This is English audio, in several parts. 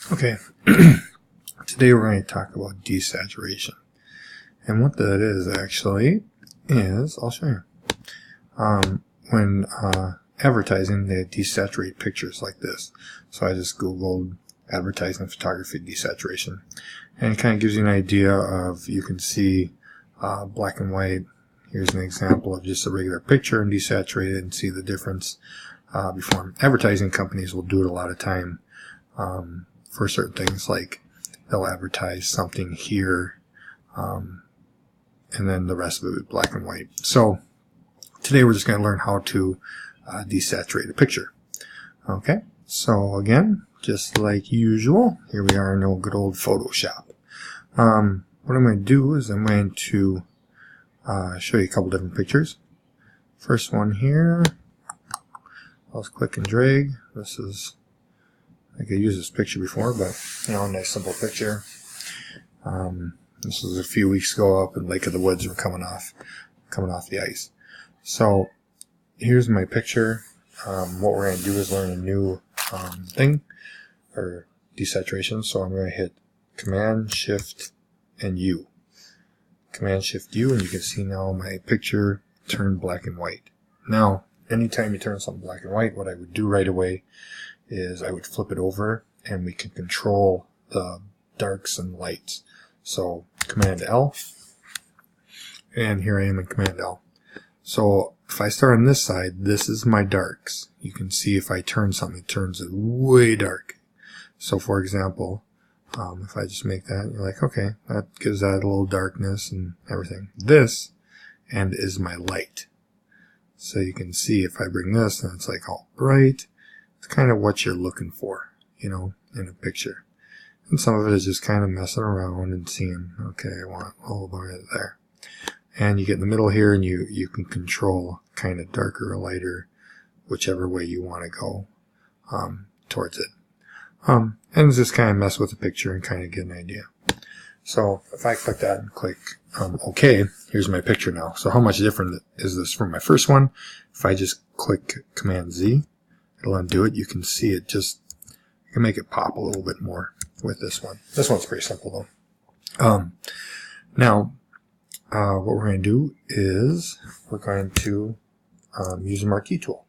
Okay, today we're going to talk about desaturation. And what that is actually is, I'll show you. When advertising, they desaturate pictures like this. So I just Googled advertising photography desaturation. And it kind of gives you an idea of, you can see black and white. Here's an example of just a regular picture and desaturate it and see the difference. Before advertising companies will do it a lot of time for certain things, like they'll advertise something here and then the rest of it is black and white. So today we're just going to learn how to desaturate a picture. Okay, so again, just like usual, here we are in old good old Photoshop. What I'm going to do is I'm going to show you a couple different pictures. First one here, I'll just click and drag. This is, I could use this picture before, but you know, a nice simple picture. This was a few weeks ago up in Lake of the Woods. We're coming off the ice. So here's my picture. What we're going to do is learn a new thing, or desaturation. So I'm going to hit Command Shift and U. Command Shift U, and you can see now my picture turned black and white. Now, anytime you turn something black and white, what I would do right away is I would flip it over and we can control the darks and lights. So Command L, and here I am in Command L. So if I start on this side, this is my darks. You can see if I turn something, it turns it way dark. So for example, if I just make that, you're like, okay, that gives that a little darkness and everything. This end is my light. So you can see if I bring this, then it's like all bright. It's kind of what you're looking for, you know, in a picture. And some of it is just kind of messing around and seeing, okay, I want a little bit there. And you get in the middle here, and you can control kind of darker or lighter, whichever way you want to go towards it. And just kind of mess with the picture and kind of get an idea. So if I click that and click OK, here's my picture now. So how much different is this from my first one? If I just click Command Z, it'll undo it. You can see it just, you can make it pop a little bit more with this one. This one's pretty simple though. Now, what we're going to do is we're going to use a marquee tool.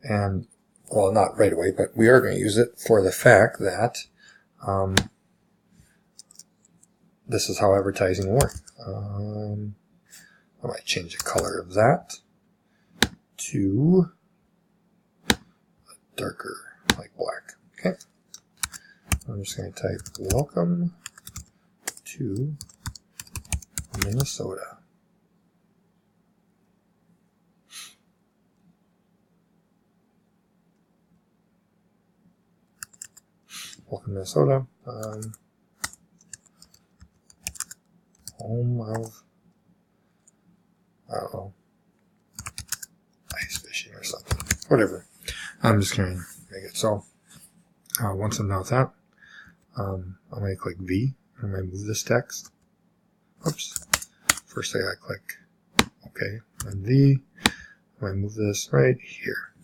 And, well, not right away, but we are going to use it for the fact that this is how advertising works. I might change the color of that to a darker, like black. Okay. I'm just going to type welcome to Minnesota. Welcome Minnesota. Home of, I don't know, ice fishing or something. Whatever. I'm just going to make it so. Once I'm done with that, I'm going to click V. I'm going to move this text. Oops. First I got to click OK. And V. I'm going to move this right here.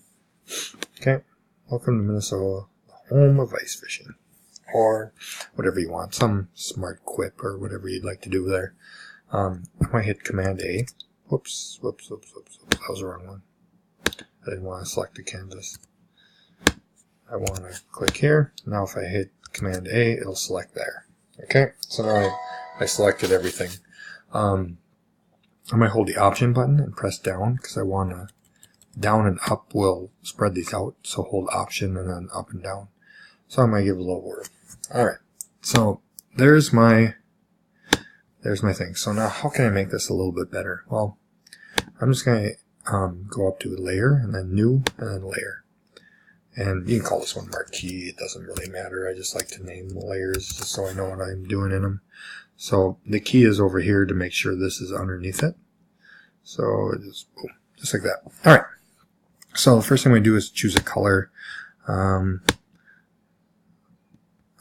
Okay. Welcome to Minnesota, the home of ice fishing. Or whatever you want, some smart quip or whatever you'd like to do there. I'm going to hit Command A. Whoops. That was the wrong one. I didn't want to select the canvas. I want to click here. Now if I hit Command A, it'll select there. Okay, so now I selected everything. I might hold the Option button and press down because I want to, down and up will spread these out. So hold Option and then up and down. So I might give a little word. Alright, so there's my thing. So now how can I make this a little bit better? Well, I'm just going to go up to Layer and then New and then Layer. And you can call this one Marquee. It doesn't really matter. I just like to name the layers just so I know what I'm doing in them. So the key is over here to make sure this is underneath it. So just boom, just like that. Alright, so the first thing we do is choose a color.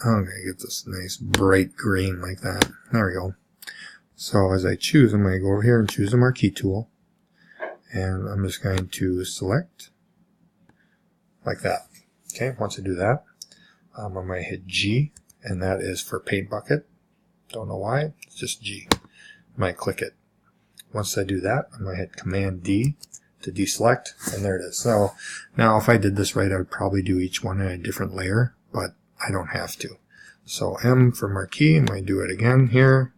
I'm going to get this nice bright green like that. There we go. So as I choose, I'm going to go over here and choose the marquee tool. And I'm just going to select like that. Okay, once I do that, I'm going to hit G and that is for paint bucket. Don't know why, it's just G. I might click it. Once I do that, I'm going to hit Command D to deselect, and there it is. So now if I did this right, I would probably do each one in a different layer, but I don't have to. So M for marquee, I'm going to do it again here.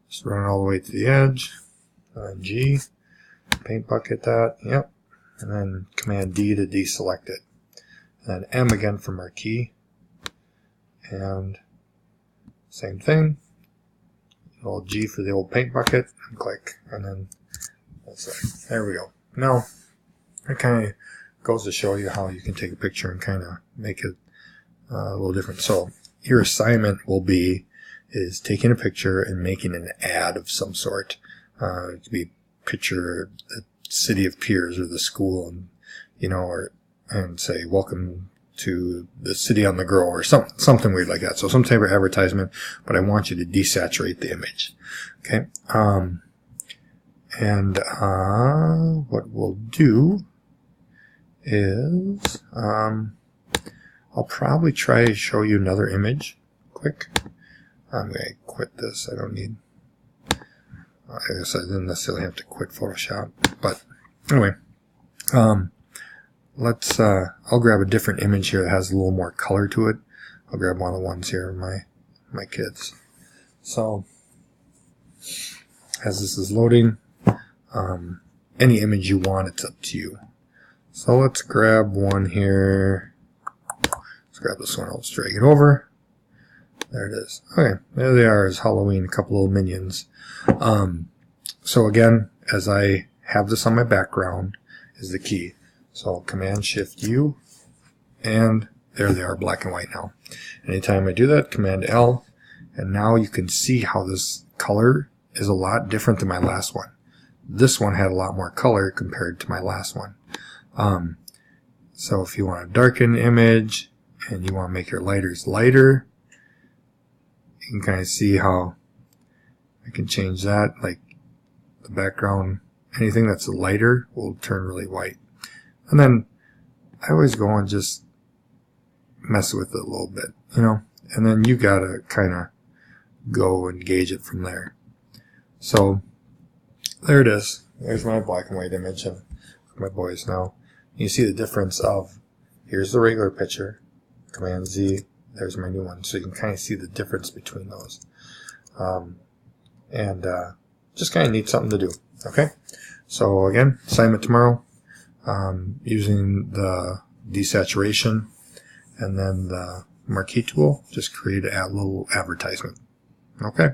Just run it all the way to the edge. G, paint bucket that, yep. And then Command D to deselect it. And then M again for marquee. And same thing. Old G for the old paint bucket, and click. And then that's it. There we go. Now, it kind of goes to show you how you can take a picture and kind of make it a little different. So your assignment will be is taking a picture and making an ad of some sort. It could be picture the city of Piers or the school, and and say welcome to the city on the go, or something weird like that. So some type of advertisement, but I want you to desaturate the image. Okay. What we'll do is I'll probably try to show you another image quick. I'm going to quit this. I don't need, I guess I didn't necessarily have to quit Photoshop, but anyway, I'll grab a different image here that has a little more color to it. I'll grab one of the ones here of my kids. So as this is loading, any image you want, it's up to you. So let's grab one here. Let's grab this one. I'll just drag it over. There it is. Okay, there they are as Halloween, a couple little minions. So again, as I have this on my background, is the key. So Command Shift U, and there they are, black and white now. Anytime I do that, Command L, and now you can see how this color is a lot different than my last one. This one had a lot more color compared to my last one. So if you want to darken the image and you want to make your lighters lighter, you can kind of see how I can change that. Like the background, anything that's lighter will turn really white. And then I always go and just mess with it a little bit, and then you gotta kind of go and gauge it from there. So there it is. There's my black and white image of my boys now. You see the difference of, here's the regular picture, Command Z, there's my new one. So you can kind of see the difference between those. Just kind of need something to do. Okay? So again, assignment tomorrow, using the desaturation and then the marquee tool, just create a little advertisement. Okay?